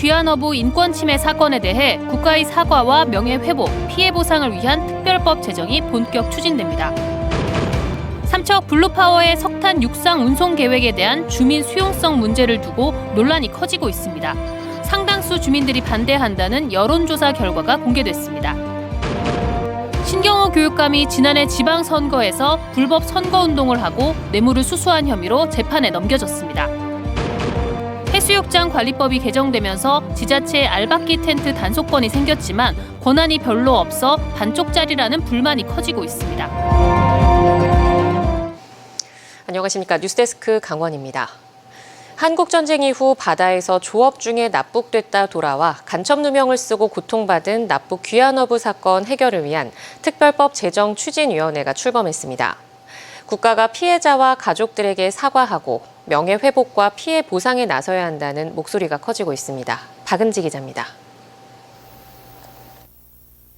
귀환어부 인권침해 사건에 대해 국가의 사과와 명예회복, 피해보상을 위한 특별법 제정이 본격 추진됩니다. 삼척 블루파워의 석탄 육상 운송 계획에 대한 주민 수용성 문제를 두고 논란이 커지고 있습니다. 상당수 주민들이 반대한다는 여론조사 결과가 공개됐습니다. 신경호 교육감이 지난해 지방선거에서 불법 선거운동을 하고 뇌물을 수수한 혐의로 재판에 넘겨졌습니다. 해수욕장 관리법이 개정되면서 지자체에 알박기 텐트 단속권이 생겼지만 권한이 별로 없어 반쪽짜리라는 불만이 커지고 있습니다. 안녕하십니까. 뉴스데스크 강원입니다. 한국전쟁 이후 바다에서 조업 중에 납북됐다 돌아와 간첩 누명을 쓰고 고통받은 납북 귀환어부 사건 해결을 위한 특별법 제정 추진위원회가 출범했습니다. 국가가 피해자와 가족들에게 사과하고 명예회복과 피해 보상에 나서야 한다는 목소리가 커지고 있습니다. 박은지 기자입니다.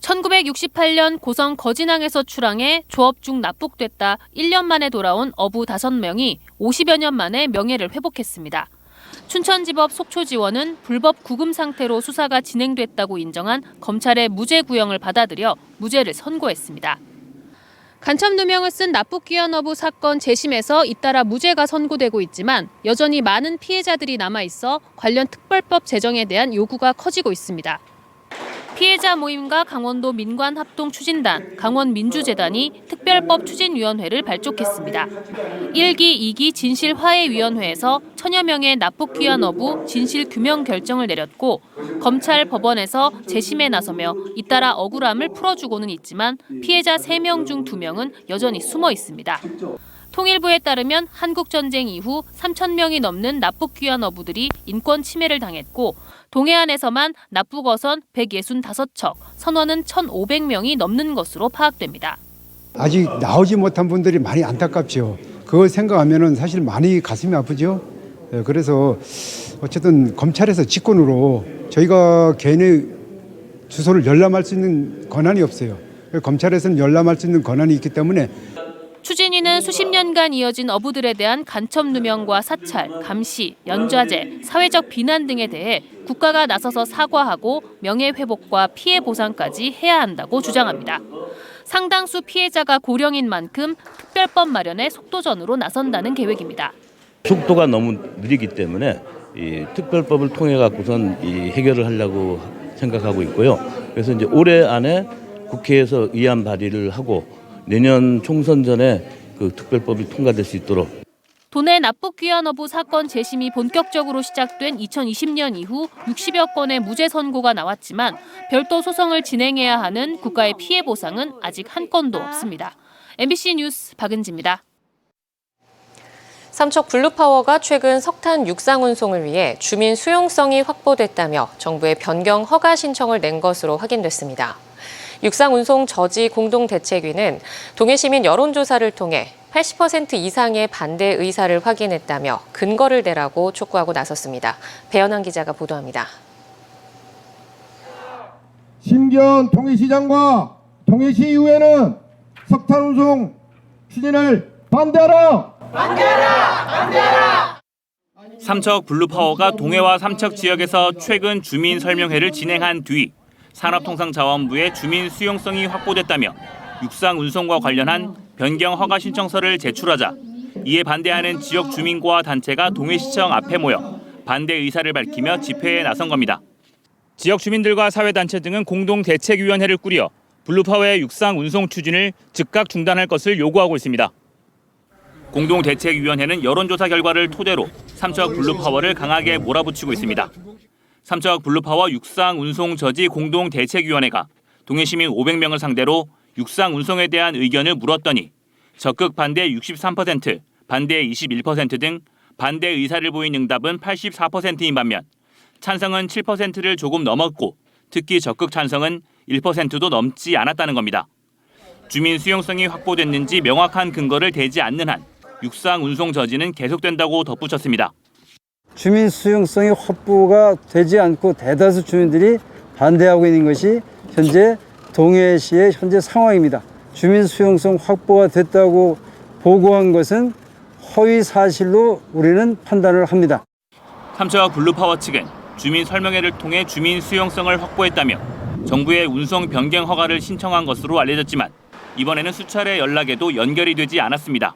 1968년 고성 거진항에서 출항해 조업 중 납북됐다 1년 만에 돌아온 어부 5명이 50여 년 만에 명예를 회복했습니다. 춘천지법 속초지원은 불법 구금 상태로 수사가 진행됐다고 인정한 검찰의 무죄 구형을 받아들여 무죄를 선고했습니다. 간첩 누명을 쓴 납북 귀환어부 사건 재심에서 잇따라 무죄가 선고되고 있지만 여전히 많은 피해자들이 남아있어 관련 특별법 제정에 대한 요구가 커지고 있습니다. 피해자 모임과 강원도 민관합동추진단, 강원민주재단이 특별법 추진위원회를 발족했습니다. 1기, 2기 진실화해위원회에서 천여 명의 납북 귀환어부 진실규명 결정을 내렸고 검찰, 법원에서 재심에 나서며 잇따라 억울함을 풀어주고는 있지만 피해자 3명 중 2명은 여전히 숨어 있습니다. 통일부에 따르면 한국전쟁 이후 3천 명이 넘는 납북 귀환어부들이 인권 침해를 당했고 동해안에서만 납북 어선 165척, 선원은 1,500명이 넘는 것으로 파악됩니다. 아직 나오지 못한 분들이 많이 안타깝죠. 그걸 생각하면 사실 많이 가슴이 아프죠. 그래서 어쨌든 검찰에서 직권으로 저희가 개인의 주소를 열람할 수 있는 권한이 없어요. 검찰에서는 열람할 수 있는 권한이 있기 때문에 추진위는 수십 년간 이어진 어부들에 대한 간첩 누명과 사찰, 감시, 연좌제, 사회적 비난 등에 대해 국가가 나서서 사과하고 명예회복과 피해 보상까지 해야 한다고 주장합니다. 상당수 피해자가 고령인 만큼 특별법 마련에 속도전으로 나선다는 계획입니다. 속도가 너무 느리기 때문에 이 특별법을 통해 갖고선 이 해결을 하려고 생각하고 있고요. 그래서 이제 올해 안에 국회에서 의안 발의를 하고 내년 총선 전에 그 특별법이 통과될 수 있도록. 도내 납북 귀환어부 사건 재심이 본격적으로 시작된 2020년 이후 60여 건의 무죄 선고가 나왔지만 별도 소송을 진행해야 하는 국가의 피해 보상은 아직 한 건도 없습니다. MBC 뉴스 박은지입니다. 삼척 블루파워가 최근 석탄 육상 운송을 위해 주민 수용성이 확보됐다며 정부에 변경 허가 신청을 낸 것으로 확인됐습니다. 육상운송 저지 공동대책위는 동해시민 여론조사를 통해 80% 이상의 반대 의사를 확인했다며 근거를 대라고 촉구하고 나섰습니다. 배현환 기자가 보도합니다. 심기현 동해시장과 동해시의회는 석탄운송 추진을 반대하라! 반대하라! 반대하라! 삼척 블루파워가 동해와 삼척 지역에서 최근 주민 설명회를 진행한 뒤 산업통상자원부에 주민 수용성이 확보됐다며 육상 운송과 관련한 변경 허가 신청서를 제출하자 이에 반대하는 지역 주민과 단체가 동해시청 앞에 모여 반대 의사를 밝히며 집회에 나선 겁니다. 지역 주민들과 사회단체 등은 공동대책위원회를 꾸려 블루파워의 육상 운송 추진을 즉각 중단할 것을 요구하고 있습니다. 공동대책위원회는 여론조사 결과를 토대로 삼척 블루파워를 강하게 몰아붙이고 있습니다. 삼척 블루파워 육상 운송 저지 공동대책위원회가 동해시민 500명을 상대로 육상 운송에 대한 의견을 물었더니 적극 반대 63%, 반대 21% 등 반대 의사를 보인 응답은 84%인 반면 찬성은 7%를 조금 넘었고 특히 적극 찬성은 1%도 넘지 않았다는 겁니다. 주민 수용성이 확보됐는지 명확한 근거를 대지 않는 한 육상 운송 저지는 계속된다고 덧붙였습니다. 주민 수용성이 확보가 되지 않고 대다수 주민들이 반대하고 있는 것이 현재 동해시의 현재 상황입니다. 주민 수용성 확보가 됐다고 보고한 것은 허위 사실로 우리는 판단을 합니다. 삼척 블루파워 측은 주민 설명회를 통해 주민 수용성을 확보했다며 정부에 운송 변경 허가를 신청한 것으로 알려졌지만 이번에는 수차례 연락에도 연결이 되지 않았습니다.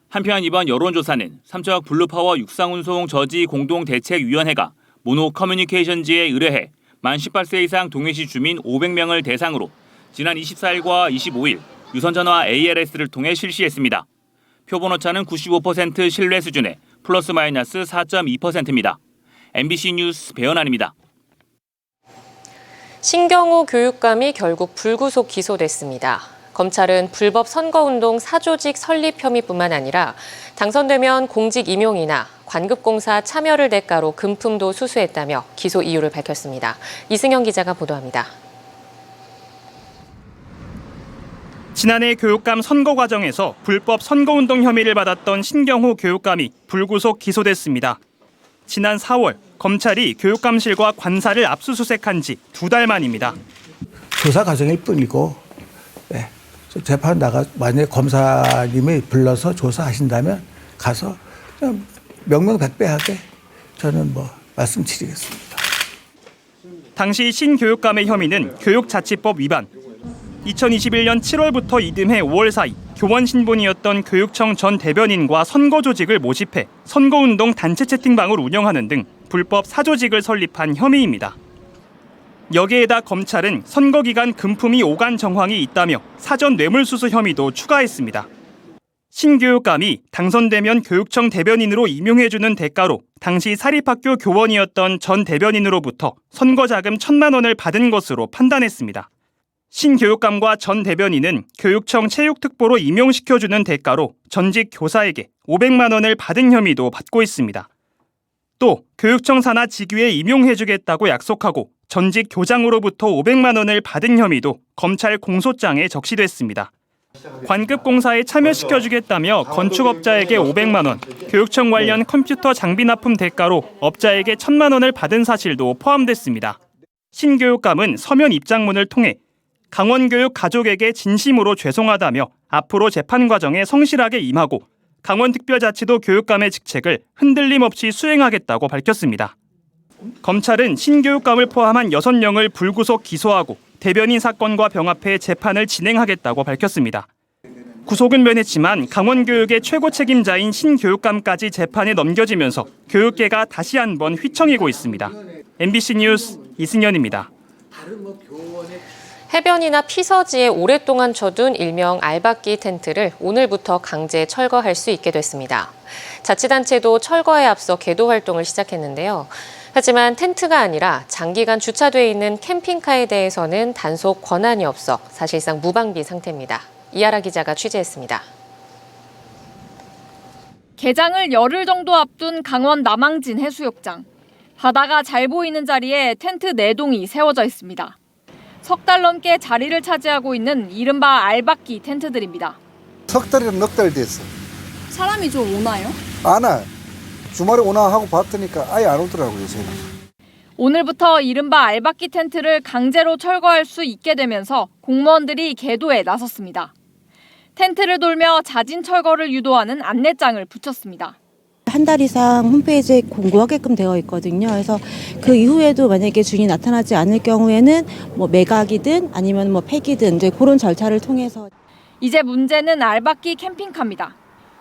한편 이번 여론조사는 삼척 블루파워 육상운송 저지 공동대책위원회가 모노 커뮤니케이션즈에 의뢰해 만 18세 이상 동해시 주민 500명을 대상으로 지난 24일과 25일 유선전화 ALS를 통해 실시했습니다. 표본 오차는 95% 신뢰 수준에 플러스 마이너스 4.2%입니다. MBC 뉴스 배현환입니다. 신경호 교육감이 결국 불구속 기소됐습니다. 검찰은 불법 선거운동 사조직 설립 혐의뿐만 아니라 당선되면 공직 임용이나 관급공사 참여를 대가로 금품도 수수했다며 기소 이유를 밝혔습니다. 이승현 기자가 보도합니다. 지난해 교육감 선거 과정에서 불법 선거운동 혐의를 받았던 신경호 교육감이 불구속 기소됐습니다. 지난 4월 검찰이 교육감실과 관사를 압수수색한 지 2달 만입니다. 조사 과정일 뿐이고 재판 만약에 검사님이 불러서 조사하신다면 가서 그냥 명명백백하게 저는 말씀드리겠습니다. 당시 신 교육감의 혐의는 교육자치법 위반. 2021년 7월부터 이듬해 5월 사이 교원 신분이었던 교육청 전 대변인과 선거 조직을 모집해 선거운동 단체 채팅방을 운영하는 등 불법 사조직을 설립한 혐의입니다. 여기에다 검찰은 선거 기간 금품이 오간 정황이 있다며 사전 뇌물수수 혐의도 추가했습니다. 신 교육감이 당선되면 교육청 대변인으로 임용해주는 대가로 당시 사립학교 교원이었던 전 대변인으로부터 선거자금 1,000만 원을 받은 것으로 판단했습니다. 신 교육감과 전 대변인은 교육청 체육특보로 임용시켜주는 대가로 전직 교사에게 500만 원을 받은 혐의도 받고 있습니다. 또 교육청 산하 직위에 임용해주겠다고 약속하고 전직 교장으로부터 500만 원을 받은 혐의도 검찰 공소장에 적시됐습니다. 관급공사에 참여시켜주겠다며 건축업자에게 500만 원, 교육청 관련 컴퓨터 장비 납품 대가로 업자에게 1,000만 원을 받은 사실도 포함됐습니다. 신 교육감은 서면 입장문을 통해 강원교육 가족에게 진심으로 죄송하다며 앞으로 재판 과정에 성실하게 임하고 강원특별자치도 교육감의 직책을 흔들림 없이 수행하겠다고 밝혔습니다. 검찰은 신교육감을 포함한 6명을 불구속 기소하고 대변인 사건과 병합해 재판을 진행하겠다고 밝혔습니다. 구속은 면했지만 강원교육의 최고 책임자인 신교육감까지 재판에 넘겨지면서 교육계가 다시 한번 휘청이고 있습니다. MBC 뉴스 이승현입니다. 해변이나 피서지에 오랫동안 쳐둔 일명 알박기 텐트를 오늘부터 강제 철거할 수 있게 됐습니다. 자치단체도 철거에 앞서 계도 활동을 시작했는데요. 하지만 텐트가 아니라 장기간 주차돼 있는 캠핑카에 대해서는 단속 권한이 없어 사실상 무방비 상태입니다. 이하라 기자가 취재했습니다. 개장을 열흘 정도 앞둔 강원 남항진 해수욕장. 바다가 잘 보이는 자리에 텐트 4동이 세워져 있습니다. 석 달 넘게 자리를 차지하고 있는 이른바 알박기 텐트들입니다. 석 달이나 넉 달 됐어. 사람이 좀 오나요? 안 와. 주말에 오나 하고 봤더니까 아예 안 오더라고요, 제가. 오늘부터 이른바 알박기 텐트를 강제로 철거할 수 있게 되면서 공무원들이 계도에 나섰습니다. 텐트를 돌며 자진 철거를 유도하는 안내장을 붙였습니다. 한 달 이상 홈페이지에 공고하게끔 되어 있거든요. 그래서 그 이후에도 만약에 주인이 나타나지 않을 경우에는 매각이든 아니면 폐기든 이제 그런 절차를 통해서. 이제 문제는 알박기 캠핑카입니다.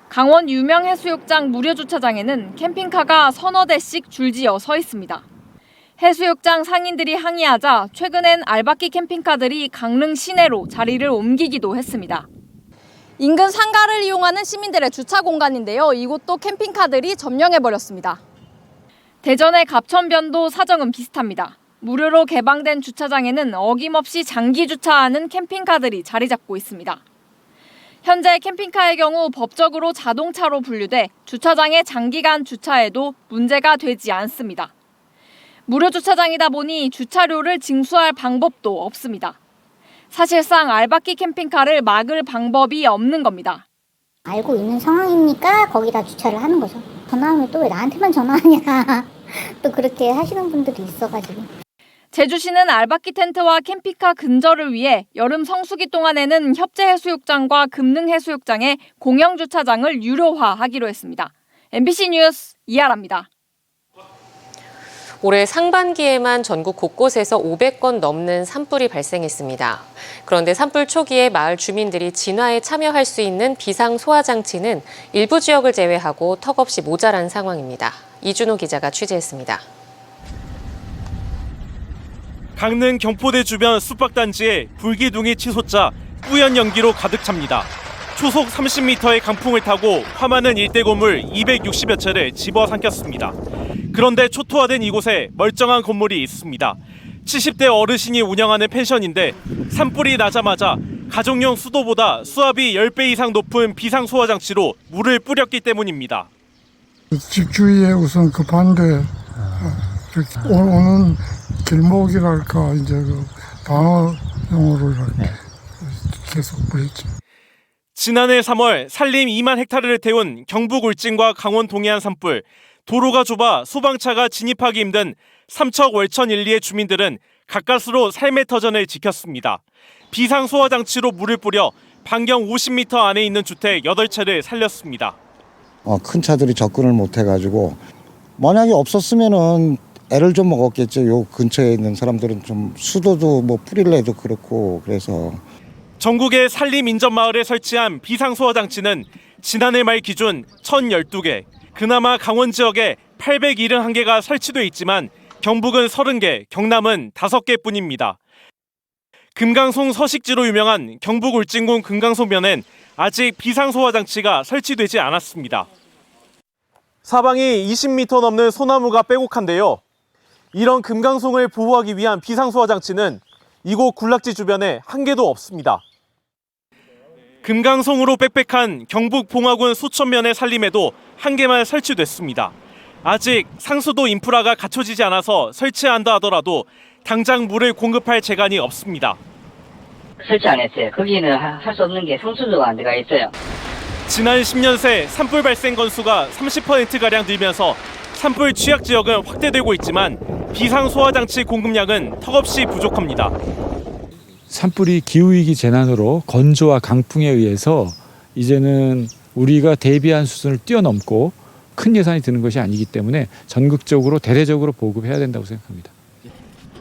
강원 유명 해수욕장 무료 주차장에는 캠핑카가 서너 대씩 줄지어 서 있습니다. 해수욕장 상인들이 항의하자 최근엔 알박기 캠핑카들이 강릉 시내로 자리를 옮기기도 했습니다. 인근 상가를 이용하는 시민들의 주차 공간인데요. 이곳도 캠핑카들이 점령해버렸습니다. 대전의 갑천변도 사정은 비슷합니다. 무료로 개방된 주차장에는 어김없이 장기 주차하는 캠핑카들이 자리 잡고 있습니다. 현재 캠핑카의 경우 법적으로 자동차로 분류돼 주차장에 장기간 주차해도 문제가 되지 않습니다. 무료 주차장이다 보니 주차료를 징수할 방법도 없습니다. 사실상 알박기 캠핑카를 막을 방법이 없는 겁니다. 알고 있는 상황이니까 거기다 주차를 하는 거죠. 전화하면 또 왜 나한테만 전화하냐. 또 그렇게 하시는 분들이 있어가지고. 제주시는 알박기 텐트와 캠핑카 근절을 위해 여름 성수기 동안에는 협재해수욕장과 금능해수욕장에 공영주차장을 유료화하기로 했습니다. MBC 뉴스 이하라입니다. 올해 상반기에만 전국 곳곳에서 500건 넘는 산불이 발생했습니다. 그런데 산불 초기에 마을 주민들이 진화에 참여할 수 있는 비상 소화 장치는 일부 지역을 제외하고 턱없이 모자란 상황입니다. 이준호 기자가 취재했습니다. 강릉 경포대 주변 숙박단지에 불기둥이 치솟자 뿌연 연기로 가득 찹니다. 초속 30m의 강풍을 타고 화마는 일대 건물 260여 채를 집어삼켰습니다. 그런데 초토화된 이곳에 멀쩡한 건물이 있습니다. 70대 어르신이 운영하는 펜션인데 산불이 나자마자 가정용 수도보다 수압이 10배 이상 높은 비상소화장치로 물을 뿌렸기 때문입니다. 집 주위에 우선 급한데 오는 길목이랄까 이제 그 방어용으로 이렇게 계속 뿌렸죠. 지난해 3월 산림 2만 헥타르를 태운 경북 울진과 강원 동해안 산불. 도로가 좁아 소방차가 진입하기 힘든 삼척 월천 1, 2의 주민들은 가까스로 삶의 터전을 지켰습니다. 비상소화장치로 물을 뿌려 반경 50m 안에 있는 주택 8채를 살렸습니다. 큰 차들이 접근을 못 해가지고 만약에 없었으면은 애를 좀 먹었겠죠. 요 근처에 있는 사람들은 좀 수도도 뭐 뿌릴래도 그렇고 그래서. 전국의 산림 인접 마을에 설치한 비상소화장치는 지난해 말 기준 1,012개. 그나마 강원 지역에 871개가 설치돼 있지만 경북은 30개, 경남은 5개뿐입니다. 금강송 서식지로 유명한 경북 울진군 금강송면엔 아직 비상소화장치가 설치되지 않았습니다. 사방이 20m 넘는 소나무가 빼곡한데요. 이런 금강송을 보호하기 위한 비상소화장치는 이곳 군락지 주변에 한 개도 없습니다. 금강송으로 빽빽한 경북 봉화군 소천면의 산림에도 한 개만 설치됐습니다. 아직 상수도 인프라가 갖춰지지 않아서 설치한다 하더라도 당장 물을 공급할 재간이 없습니다. 설치 안 했어요. 거기는 할 수 없는 게 상수도가 안 들어가 있어요. 지난 10년 새 산불 발생 건수가 30%가량 늘면서 산불 취약 지역은 확대되고 있지만 비상소화장치 공급량은 턱없이 부족합니다. 산불이 기후위기 재난으로 건조와 강풍에 의해서 이제는 우리가 대비한 수준을 뛰어넘고 큰 예산이 드는 것이 아니기 때문에 전국적으로 대대적으로 보급해야 된다고 생각합니다.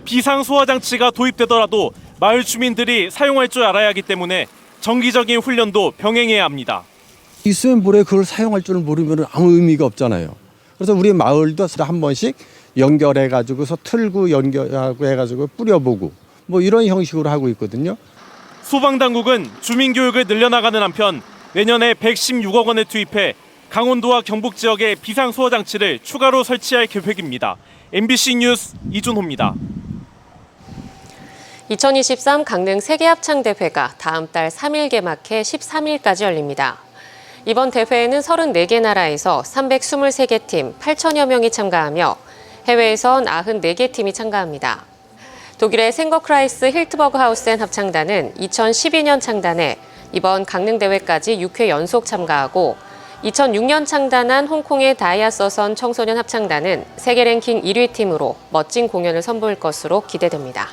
비상소화장치가 도입되더라도 마을 주민들이 사용할 줄 알아야 하기 때문에 정기적인 훈련도 병행해야 합니다. 있으면 뭐래 그걸 사용할 줄 모르면 아무 의미가 없잖아요. 그래서 우리 마을도 한 번씩 연결해가지고서 틀고 연결하고 해가지고 뿌려보고 뭐 이런 형식으로 하고 있거든요. 소방당국은 주민교육을 늘려나가는 한편 내년에 116억 원을 투입해 강원도와 경북 지역에 비상소화장치를 추가로 설치할 계획입니다. MBC 뉴스 이준호입니다. 2023 강릉 세계합창대회가 다음 달 3일 개막해 13일까지 열립니다. 이번 대회에는 34개 나라에서 323개 팀 8천여 명이 참가하며 해외에선 94개 팀이 참가합니다. 독일의 생거크라이스 힐트버그 하우센 합창단은 2012년 창단해 이번 강릉 대회까지 6회 연속 참가하고 2006년 창단한 홍콩의 다이아서선 청소년 합창단은 세계 랭킹 1위 팀으로 멋진 공연을 선보일 것으로 기대됩니다.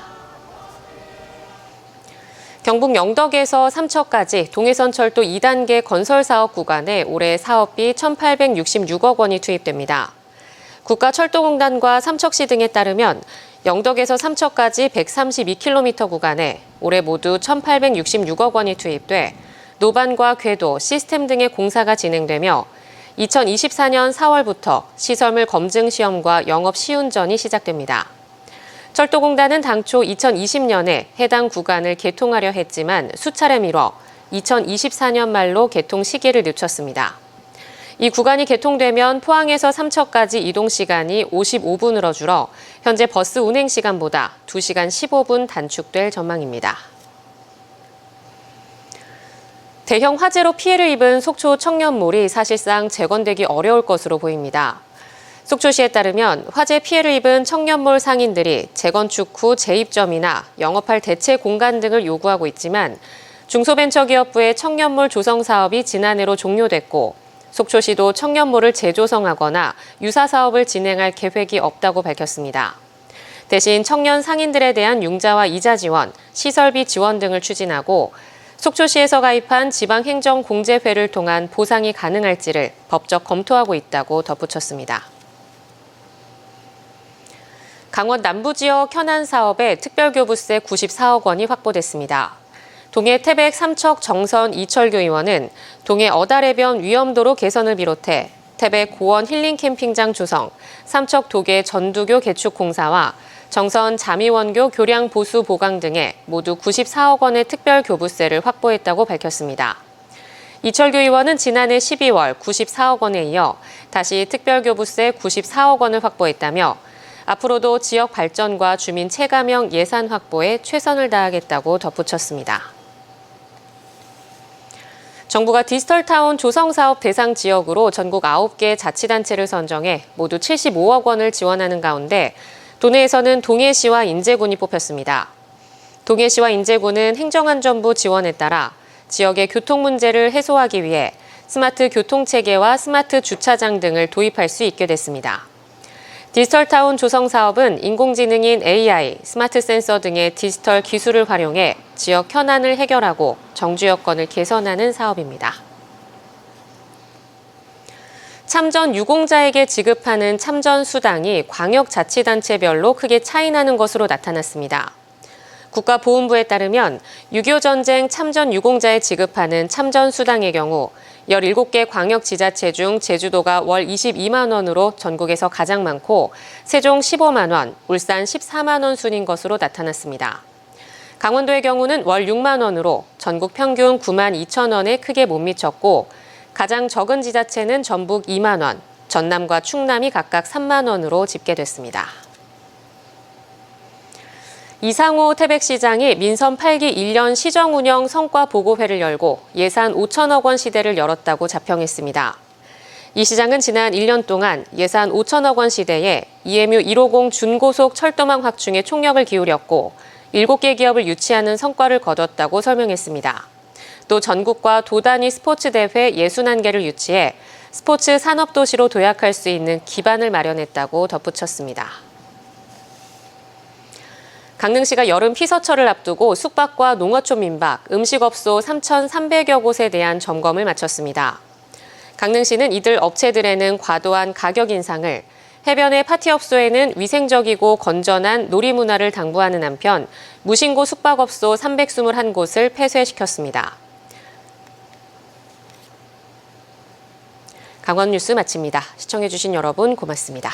경북 영덕에서 삼척까지 동해선철도 2단계 건설 사업 구간에 올해 사업비 1,866억 원이 투입됩니다. 국가철도공단과 삼척시 등에 따르면 영덕에서 삼척까지 132km 구간에 올해 모두 1,866억 원이 투입돼 노반과 궤도, 시스템 등의 공사가 진행되며 2024년 4월부터 시설물 검증 시험과 영업 시운전이 시작됩니다. 철도공단은 당초 2020년에 해당 구간을 개통하려 했지만 수차례 미뤄 2024년 말로 개통 시기를 늦췄습니다. 이 구간이 개통되면 포항에서 삼척까지 이동 시간이 55분으로 줄어 현재 버스 운행 시간보다 2시간 15분 단축될 전망입니다. 대형 화재로 피해를 입은 속초 청년몰이 사실상 재건되기 어려울 것으로 보입니다. 속초시에 따르면 화재 피해를 입은 청년몰 상인들이 재건축 후 재입점이나 영업할 대체 공간 등을 요구하고 있지만 중소벤처기업부의 청년몰 조성 사업이 지난해로 종료됐고 속초시도 청년몰을 재조성하거나 유사 사업을 진행할 계획이 없다고 밝혔습니다. 대신 청년 상인들에 대한 융자와 이자 지원, 시설비 지원 등을 추진하고 속초시에서 가입한 지방행정공제회를 통한 보상이 가능할지를 법적 검토하고 있다고 덧붙였습니다. 강원 남부 지역 현안 사업에 특별교부세 94억 원이 확보됐습니다. 동해 태백 삼척 정선 이철규 의원은 동해 어달해변 위험도로 개선을 비롯해 태백 고원 힐링 캠핑장 조성, 삼척 도계 전두교 개축 공사와 정선 자미원교 교량 보수 보강 등에 모두 94억 원의 특별 교부세를 확보했다고 밝혔습니다. 이철규 의원은 지난해 12월 94억 원에 이어 다시 특별 교부세 94억 원을 확보했다며 앞으로도 지역 발전과 주민 체감형 예산 확보에 최선을 다하겠다고 덧붙였습니다. 정부가 디지털타운 조성사업 대상 지역으로 전국 9개 자치단체를 선정해 모두 75억 원을 지원하는 가운데 도내에서는 동해시와 인제군이 뽑혔습니다. 동해시와 인제군은 행정안전부 지원에 따라 지역의 교통 문제를 해소하기 위해 스마트 교통체계와 스마트 주차장 등을 도입할 수 있게 됐습니다. 디지털타운 조성 사업은 인공지능인 AI, 스마트 센서 등의 디지털 기술을 활용해 지역 현안을 해결하고 정주 여건을 개선하는 사업입니다. 참전 유공자에게 지급하는 참전 수당이 광역자치단체별로 크게 차이나는 것으로 나타났습니다. 국가보훈부에 따르면 6.25 전쟁 참전 유공자에 지급하는 참전 수당의 경우 17개 광역지자체 중 제주도가 월 22만 원으로 전국에서 가장 많고 세종 15만 원, 울산 14만 원 순인 것으로 나타났습니다. 강원도의 경우는 월 6만 원으로 전국 평균 9만 2천 원에 크게 못 미쳤고 가장 적은 지자체는 전북 2만 원, 전남과 충남이 각각 3만 원으로 집계됐습니다. 이상호 태백시장이 민선 8기 1년 시정운영 성과보고회를 열고 예산 5천억 원 시대를 열었다고 자평했습니다. 이 시장은 지난 1년 동안 예산 5천억 원 시대에 EMU 150 준고속 철도망 확충에 총력을 기울였고 7개 기업을 유치하는 성과를 거뒀다고 설명했습니다. 또 전국과 도단위 스포츠 대회 61개를 유치해 스포츠 산업도시로 도약할 수 있는 기반을 마련했다고 덧붙였습니다. 강릉시가 여름 피서철을 앞두고 숙박과 농어촌 민박, 음식업소 3,300여 곳에 대한 점검을 마쳤습니다. 강릉시는 이들 업체들에는 과도한 가격 인상을, 해변의 파티업소에는 위생적이고 건전한 놀이문화를 당부하는 한편 무신고 숙박업소 321곳을 폐쇄시켰습니다. 강원 뉴스 마칩니다. 시청해주신 여러분 고맙습니다.